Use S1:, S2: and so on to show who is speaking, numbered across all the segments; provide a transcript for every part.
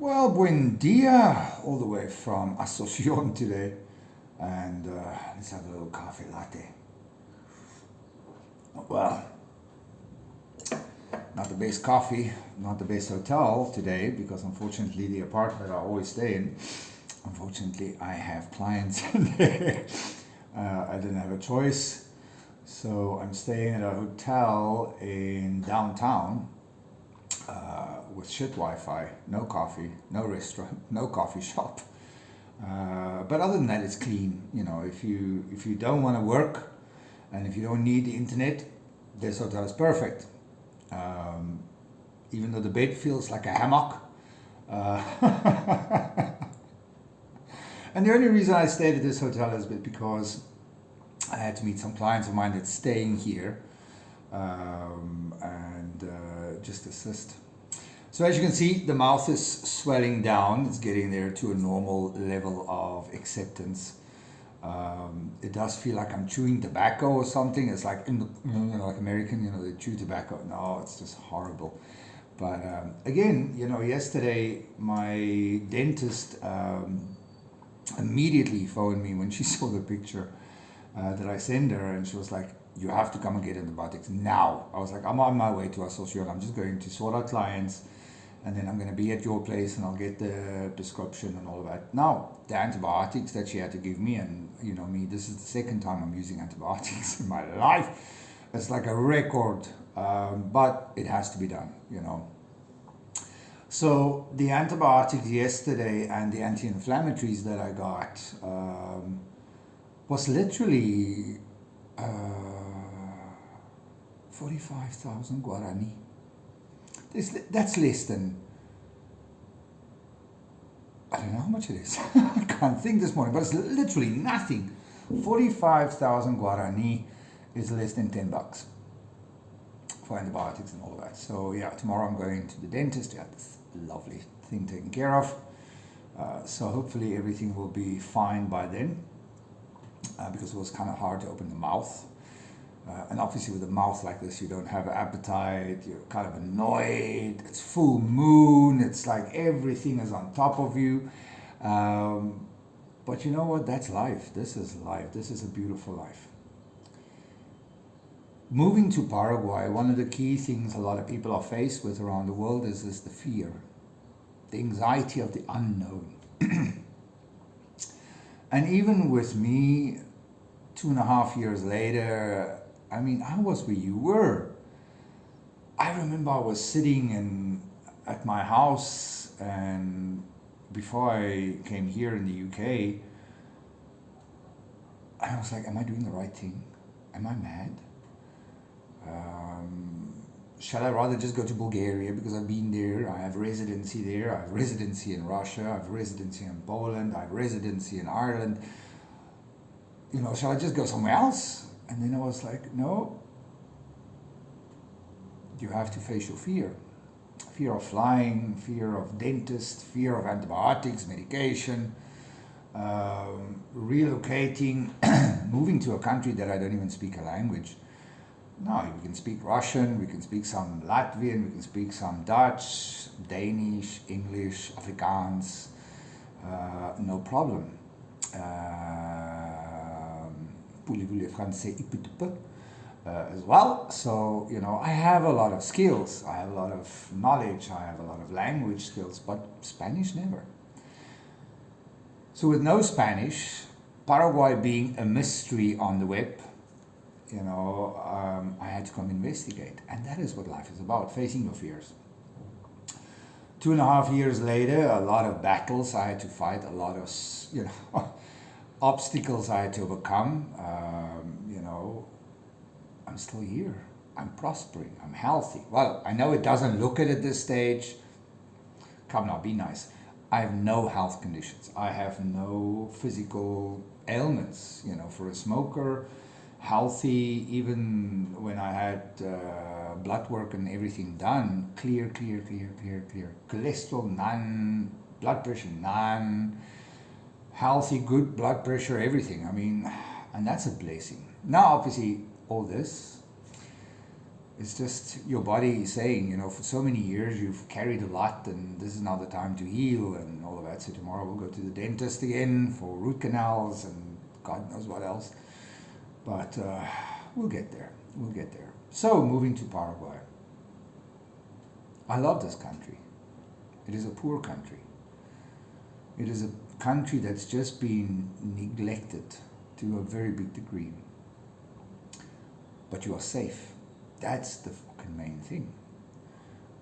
S1: Well, buen dia, all the way from Asunción today. And let's have a little coffee latte. Well, not the best coffee, not the best hotel today, because unfortunately, the apartment I always stay in, unfortunately, I have clients in there. I didn't have a choice. So I'm staying at a hotel in downtown with shit Wi-Fi, no coffee, no restaurant, no coffee shop. But other than that, it's clean. You know, if you don't want to work and if you don't need the internet, this hotel is perfect. Um, Even though the bed feels like a hammock. Uh, and the only reason I stayed at this hotel is because I had to meet some clients of mine that's staying here and just assist. So as you can see, the mouth is swelling down. It's getting there to a normal level of acceptance. It does feel like I'm chewing tobacco or something. It's like like American, they chew tobacco. No, it's just horrible. But again, yesterday my dentist immediately phoned me when she saw the picture that I sent her, and she was like, "You have to come and get antibiotics now." I was like, "I'm on my way to Asunción. I'm just going to sort out clients, and then I'm going to be at your place, and I'll get the prescription and all of that." Now, the antibiotics that she had to give me, and me, this is the second time I'm using antibiotics in my life. It's like a record, but it has to be done. So the antibiotics yesterday and the anti-inflammatories that I got was literally 45,000 guarani. That's less than, I don't know how much it is. I can't think this morning, but it's literally nothing. 45,000 guarani is less than $10 for antibiotics and all of that. So yeah, tomorrow I'm going to the dentist to get this lovely thing taken care of. So hopefully everything will be fine by then, because it was kind of hard to open the mouth. And obviously with a mouth like this, you don't have an appetite, you're kind of annoyed, it's full moon, it's like everything is on top of you. But you know what, that's life. This is life. This is a beautiful life. Moving to Paraguay, one of the key things a lot of people are faced with around the world is the fear, the anxiety of the unknown. And even with me, 2.5 years later, I was where you were. I remember I was sitting at my house, and before I came here in the UK, I was like, am I doing the right thing? Am I mad? Shall I rather just go to Bulgaria because I've been there, I have residency there, I have residency in Russia, I have residency in Poland, I have residency in Ireland. Shall I just go somewhere else? And then I was like, no, you have to face your fear. Fear of flying, fear of dentists, fear of antibiotics, medication, relocating, moving to a country that I don't even speak a language. No, we can speak Russian, we can speak some Latvian, we can speak some Dutch, Danish, English, Afrikaans, no problem. Voulez-vous le français as well. So, I have a lot of skills, I have a lot of knowledge, I have a lot of language skills, but Spanish never. So with no Spanish, Paraguay being a mystery on the web, I had to come investigate. And that is what life is about, facing your fears. 2.5 years later, a lot of battles I had to fight, a lot of, obstacles I had to overcome. I'm still here. I'm prospering. I'm healthy. Well, I know it doesn't look it at this stage. Come now, be nice. I have no health conditions. I have no physical ailments. For a smoker, healthy, even when I had blood work and everything done, clear. Cholesterol, none. Blood pressure, none. Healthy, good blood pressure, everything. And that's a blessing. Now, obviously, all this It's just your body saying, for so many years you've carried a lot, and this is now the time to heal and all of that. So tomorrow we'll go to the dentist again for root canals and God knows what else. But we'll get there. We'll get there. So moving to Paraguay. I love this country. It is a poor country. It is a country that's just been neglected to a very big degree. But you are safe. That's the fucking main thing.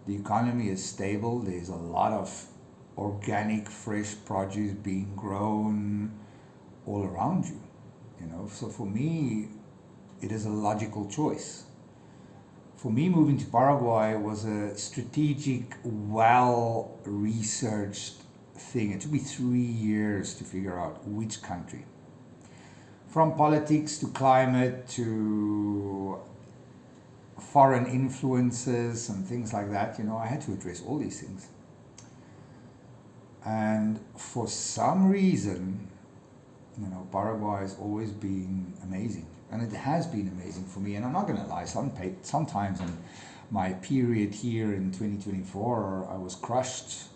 S1: The economy is stable. There's a lot of organic, fresh produce being grown all around you. So for me, it is a logical choice. For me, moving to Paraguay was a strategic, well-researched thing. It took me 3 years to figure out which country. From politics to climate to foreign influences and things like that, I had to address all these things. And for some reason, Paraguay has always been amazing. And it has been amazing for me. And I'm not going to lie, sometimes in my period here in 2024, I was crushed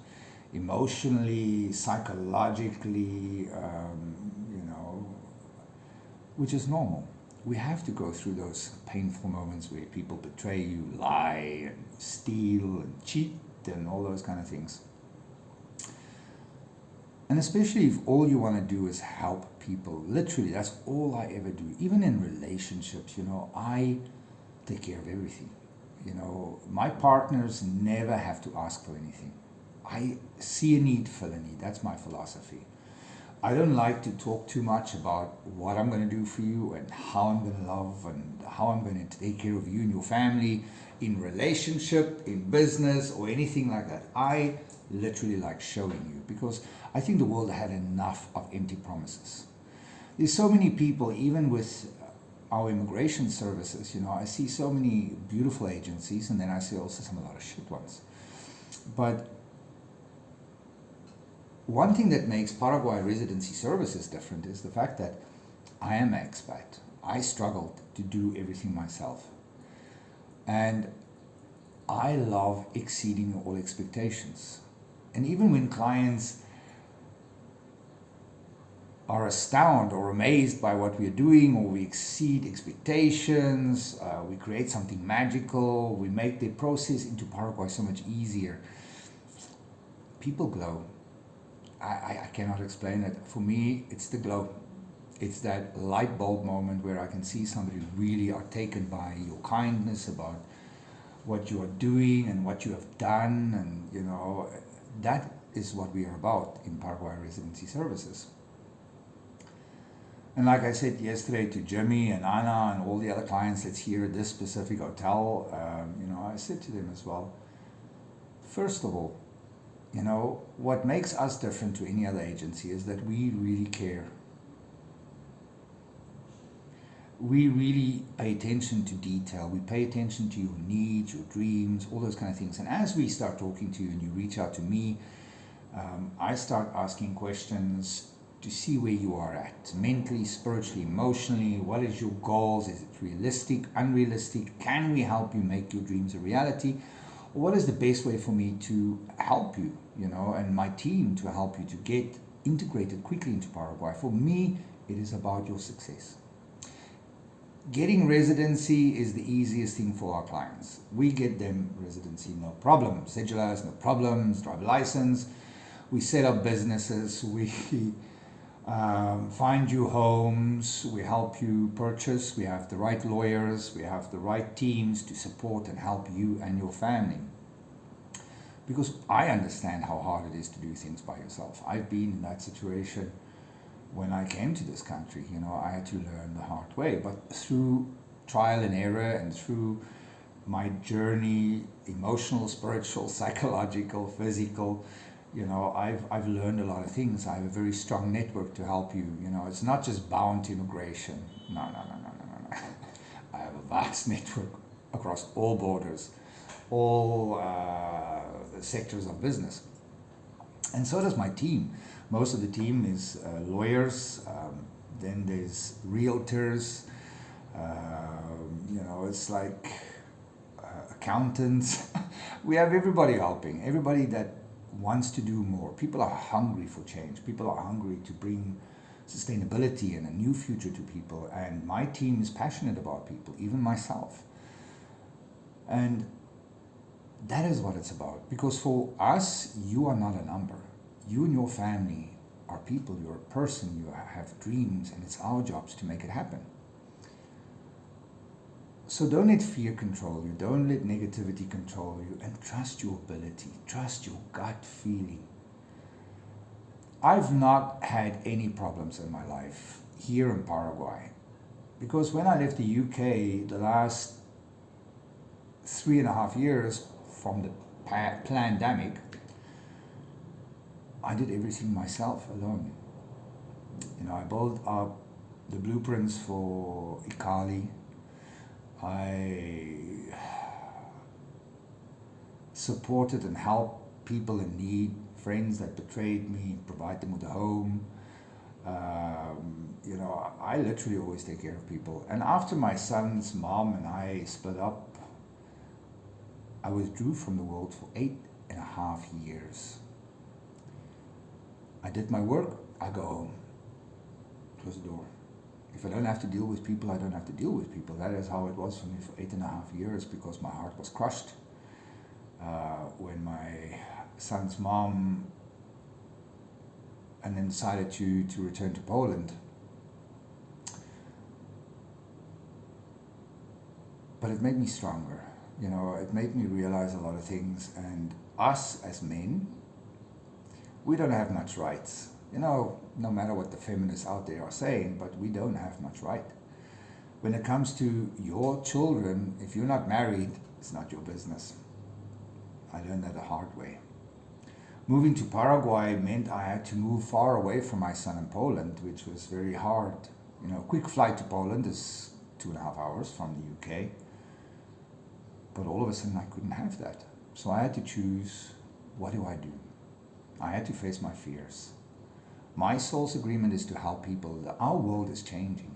S1: emotionally, psychologically, which is normal. We have to go through those painful moments where people betray you, lie, and steal, and cheat, and all those kind of things. And especially if all you want to do is help people. Literally, that's all I ever do. Even in relationships, I take care of everything. My partners never have to ask for anything. I see a need, fill a need. That's my philosophy. I don't like to talk too much about what I'm going to do for you and how I'm going to love and how I'm going to take care of you and your family in relationship, in business, or anything like that. I literally like showing you, because I think the world had enough of empty promises. There's so many people, even with our immigration services, I see so many beautiful agencies, and then I see also a lot of shit ones. But one thing that makes Paraguay residency services different is the fact that I am an expat. I struggled to do everything myself. And I love exceeding all expectations. And even when clients are astounded or amazed by what we are doing, or we exceed expectations, we create something magical, we make the process into Paraguay so much easier, people glow. I cannot explain it. For me, it's the glow. It's that light bulb moment where I can see somebody really are taken by your kindness about what you are doing and what you have done. And, that is what we are about in Paraguay Residency Services. And like I said yesterday to Jimmy and Anna and all the other clients that's here at this specific hotel, I said to them as well, first of all, what makes us different to any other agency is that we really care. We really pay attention to detail. We pay attention to your needs, your dreams, all those kind of things. And as we start talking to you and you reach out to me, I start asking questions to see where you are at, mentally, spiritually, emotionally. What is your goals? Is it realistic, unrealistic? Can we help you make your dreams a reality? Or what is the best way for me to help you, and my team to help you to get integrated quickly into Paraguay? For me, it is about your success. Getting residency is the easiest thing for our clients. We get them residency, no problem. Cedulas, no problems, driver license. We set up businesses. We find you homes. We help you purchase. We have the right lawyers. We have the right teams to support and help you and your family. Because I understand how hard it is to do things by yourself. I've been in that situation. When I came to this country, I had to learn the hard way. But through trial and error and through my journey, emotional, spiritual, psychological, physical, I've learned a lot of things. I have a very strong network to help you. It's not just bound to immigration. No. I have a vast network across all borders, all sectors of business. And so does my team. Most of the team is lawyers, then there's realtors, it's like accountants. We have everybody helping, everybody that wants to do more. People are hungry for change. People are hungry to bring sustainability and a new future to people. And my team is passionate about people, even myself. And that is what it's about. Because for us, you are not a number. You and your family are people. You're a person. You have dreams, and it's our jobs to make it happen. So don't let fear control you. Don't let negativity control you. And trust your ability. Trust your gut feeling. I've not had any problems in my life here in Paraguay. Because when I left the UK, the last 3.5 years from the pandemic, I did everything myself alone. I built up the blueprints for Ikali. I supported and helped people in need, friends that betrayed me, provide them with a home. I literally always take care of people. And after my son's mom and I split up, I withdrew from the world for 8.5 years. I did my work, I go home, close the door. If I don't have to deal with people, I don't have to deal with people. That is how it was for me for 8.5 years, because my heart was crushed when my son's mom and then decided to return to Poland. But it made me stronger. It made me realize a lot of things. And us as men, we don't have much rights. No matter what the feminists out there are saying, but we don't have much right. When it comes to your children, if you're not married, it's not your business. I learned that the hard way. Moving to Paraguay meant I had to move far away from my son in Poland, which was very hard. Quick flight to Poland is 2.5 hours from the UK. But all of a sudden I couldn't have that. So I had to choose, what do I do? I had to face my fears. My soul's agreement is to help people. Our world is changing.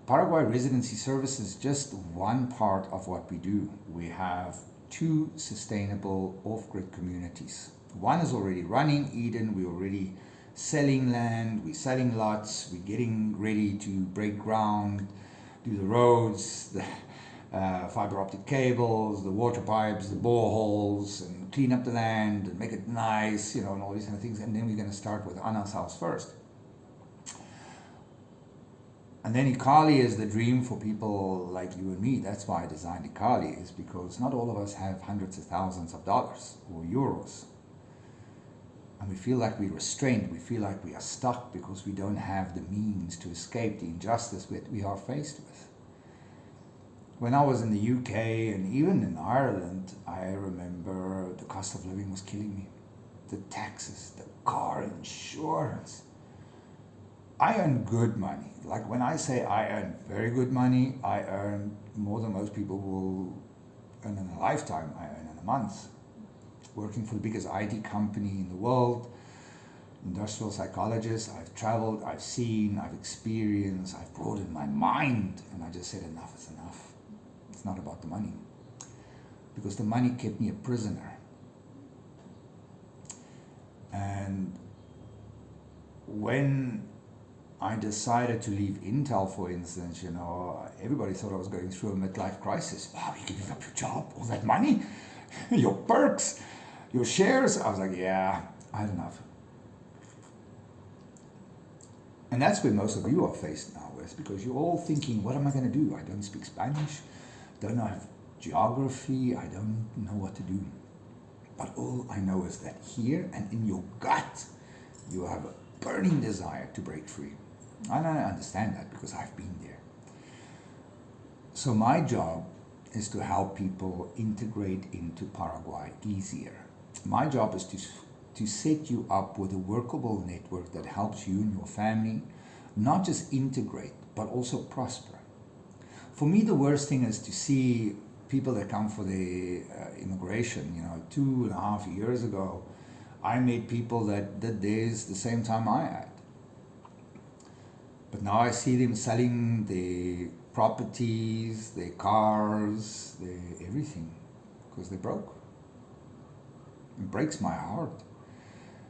S1: Paraguay Residency Service is just one part of what we do. We have 2 sustainable off-grid communities. One is already running, Eden. We're already selling land, we're selling lots, we're getting ready to break ground, do the roads, the fiber optic cables, the water pipes, the boreholes, and clean up the land and make it nice, and all these kind of things. And then we're going to start with Anna's house first. And then Ikali is the dream for people like you and me. That's why I designed Ikali, is because not all of us have hundreds of thousands of dollars or euros. And we feel like we're restrained. We feel like we are stuck because we don't have the means to escape the injustice that we are faced with. When I was in the UK and even in Ireland, I remember the cost of living was killing me. The taxes, the car insurance. I earn good money. Like when I say I earn very good money, I earn more than most people will earn in a lifetime. I earn in a month. Working for the biggest IT company in the world, industrial psychologist. I've traveled, I've seen, I've experienced, I've broadened my mind, and I just said enough is enough. It's not about the money, because the money kept me a prisoner. And when I decided to leave Intel, for instance, everybody thought I was going through a midlife crisis. Wow, you're giving up your job, all that money, your perks, your shares. I was like, yeah, I had enough. And that's where most of you are faced now with, because you're all thinking, what am I going to do? I don't speak Spanish, don't have geography, I don't know what to do. But all I know is that here and in your gut, you have a burning desire to break free. And I understand that because I've been there. So my job is to help people integrate into Paraguay easier. My job is to set you up with a workable network that helps you and your family not just integrate, but also prosper. For me, the worst thing is to see people that come for the immigration. 2.5 years ago, I met people that did this the same time I had. But now I see them selling the properties, their cars, their everything, because they're broke. It breaks my heart.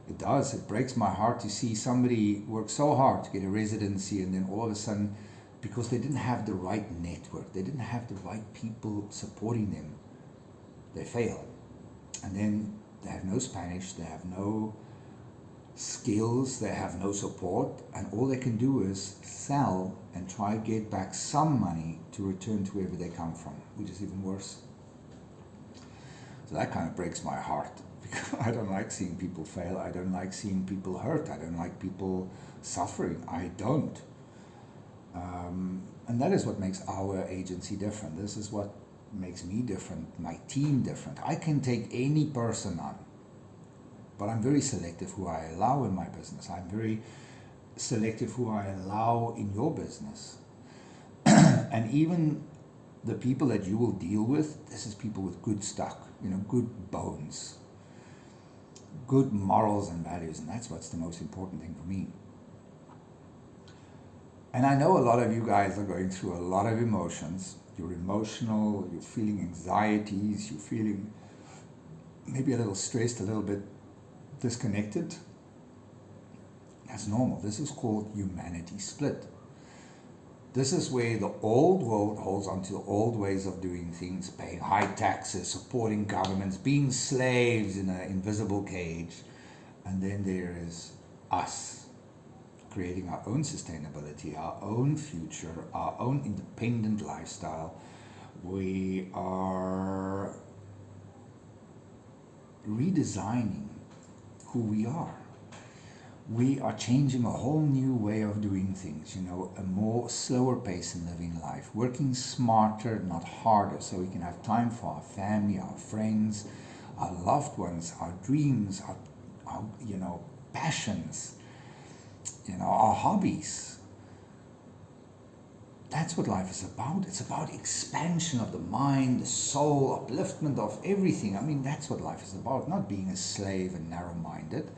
S1: It does. It breaks my heart to see somebody work so hard to get a residency, and then all of a sudden, because they didn't have the right network, they didn't have the right people supporting them, they fail. And then they have no Spanish, they have no skills, they have no support, and all they can do is sell and try to get back some money to return to wherever they come from, which is even worse. So that kind of breaks my heart. I don't like seeing people fail. I don't like seeing people hurt. I don't like people suffering. I don't. And that is what makes our agency different. This is what makes me different, my team different. I can take any person on, but I'm very selective who I allow in my business. I'm very selective who I allow in your business. And even the people that you will deal with, this is people with good stock, good bones, good morals and values, and that's what's the most important thing for me. And I know a lot of you guys are going through a lot of emotions. You're emotional, you're feeling anxieties, you're feeling maybe a little stressed, a little bit disconnected. That's normal. This is called humanity split. This is where the old world holds on to the old ways of doing things, paying high taxes, supporting governments, being slaves in an invisible cage. And then there is us, creating our own sustainability, our own future, our own independent lifestyle. We are redesigning who we are. We are changing a whole new way of doing things, a more slower pace in living life, working smarter, not harder, so we can have time for our family, our friends, our loved ones, our dreams, our passions, our hobbies. That's what life is about. It's about expansion of the mind, the soul, upliftment of everything. I mean, that's what life is about, not being a slave and narrow-minded.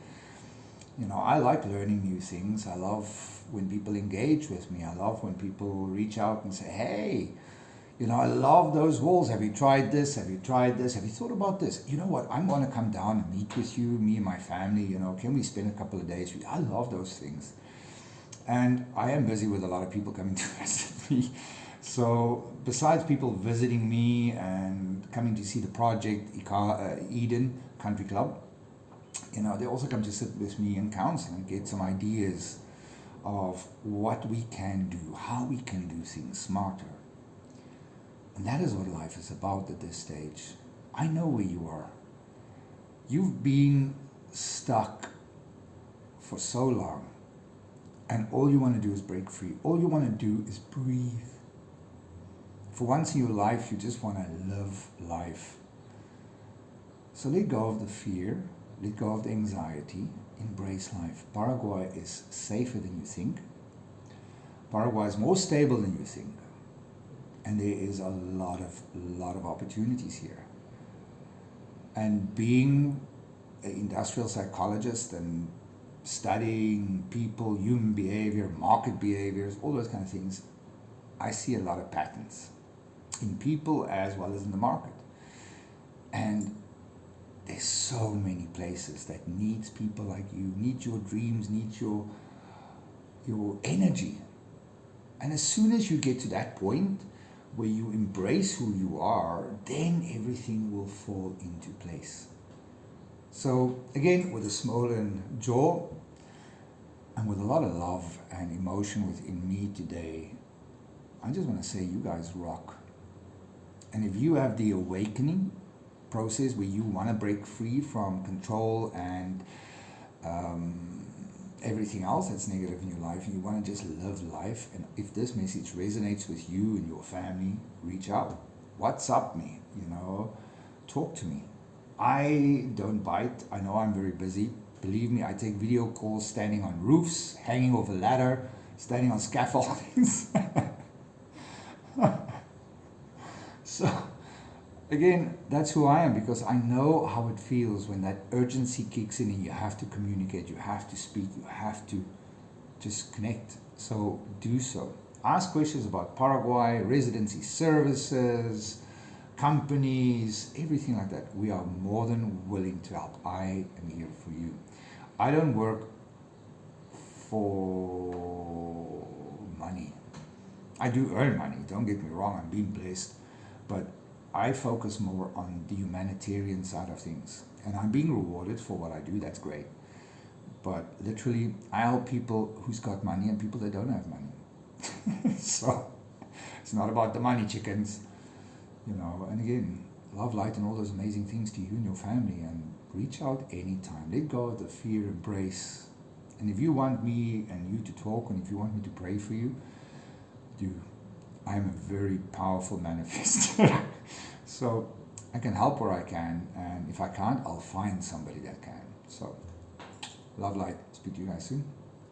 S1: I like learning new things. I love when people engage with me. I love when people reach out and say, hey, I love those walls. Have you tried this? Have you tried this? Have you thought about this? You know what? I'm going to come down and meet with you, me and my family. Can we spend a couple of days with you? I love those things. And I am busy with a lot of people coming to visit me. So besides people visiting me and coming to see the project, Eden Country Club, they also come to sit with me and counsel and get some ideas of what we can do, how we can do things smarter. And that is what life is about at this stage. I know where you are. You've been stuck for so long, and all you want to do is break free. All you want to do is breathe. For once in your life, you just want to live life. So let go of the fear. Let go of the anxiety, embrace life. Paraguay is safer than you think. Paraguay is more stable than you think. And there is a lot of opportunities here. And being an industrial psychologist and studying people, human behavior, market behaviors, all those kind of things, I see a lot of patterns in people as well as in the market. And there's so many places that needs people like you, need your dreams, need your energy. And as soon as you get to that point where you embrace who you are, then everything will fall into place. So again, with a swollen jaw and with a lot of love and emotion within me today, I just want to say you guys rock. And if you have the awakening process where you want to break free from control and everything else that's negative in your life, and you want to just live life, and if this message resonates with you and your family, reach out, WhatsApp me, talk to me. I don't bite. I know I'm very busy. Believe me, I take video calls standing on roofs, hanging off a ladder, standing on scaffoldings. So again, that's who I am, because I know how it feels when that urgency kicks in and you have to communicate, you have to speak, you have to just connect. So do so. ask questions about Paraguay, residency services, companies, everything like that. We are more than willing to help. I am here for you. I don't work for money. I do earn money, don't get me wrong, I'm being blessed, but I focus more on the humanitarian side of things. And I'm being rewarded for what I do, that's great. But literally, I help people who's got money and people that don't have money. So it's not about the money, chickens. And again, love, light, and all those amazing things to you and your family, and reach out anytime. Let go of the fear, embrace. And if you want me and you to talk, and if you want me to pray for you, do. I am a very powerful manifester. So I can help where I can, and if I can't, I'll find somebody that can. So, love, light. Speak to you guys soon.